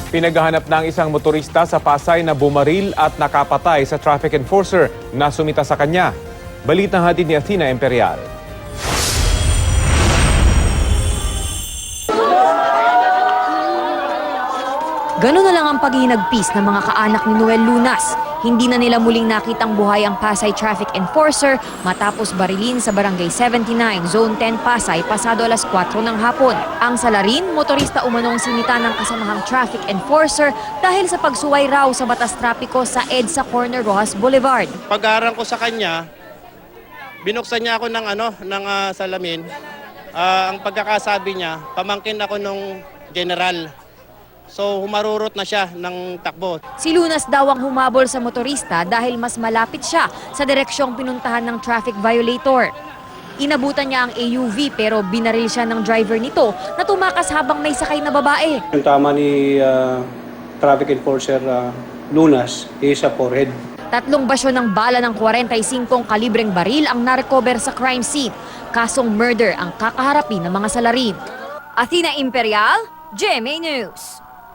Pinaghahanap ng isang motorista sa Pasay na bumaril at nakapatay sa traffic enforcer na sumita sa kanya. Balitang hatid ni Athena Imperial. Ganun na lang ang paghihinagpis ng mga kaanak ni Noel Lunas. Hindi na nila muling nakitang buhay ang Pasay traffic enforcer matapos barilin sa Barangay 79, Zone 10, Pasay, pasado alas 4 ng hapon. Ang salarin, motorista umanong sinita ng kasamahang traffic enforcer dahil sa pagsuway raw sa batas trapiko sa EDSA Corner Rojas Boulevard. Pag-aaral ko sa kanya, binuksan niya ako ng salamin. Ang pagkakasabi niya, pamangkin ako nung general. So humarurot na siya ng takbo. Si Lunas daw ang humabol sa motorista dahil mas malapit siya sa direksyong pinuntahan ng traffic violator. Inabutan niya ang AUV pero binaril siya ng driver nito na tumakas habang may sakay na babae. Yung tama ni traffic enforcer Lunas is sa forehead. 3 basyo ng bala ng 45 kalibreng baril ang narecover sa crime scene. Kasong murder ang kakaharapin ng mga salarin. Athena Imperial, GMA News.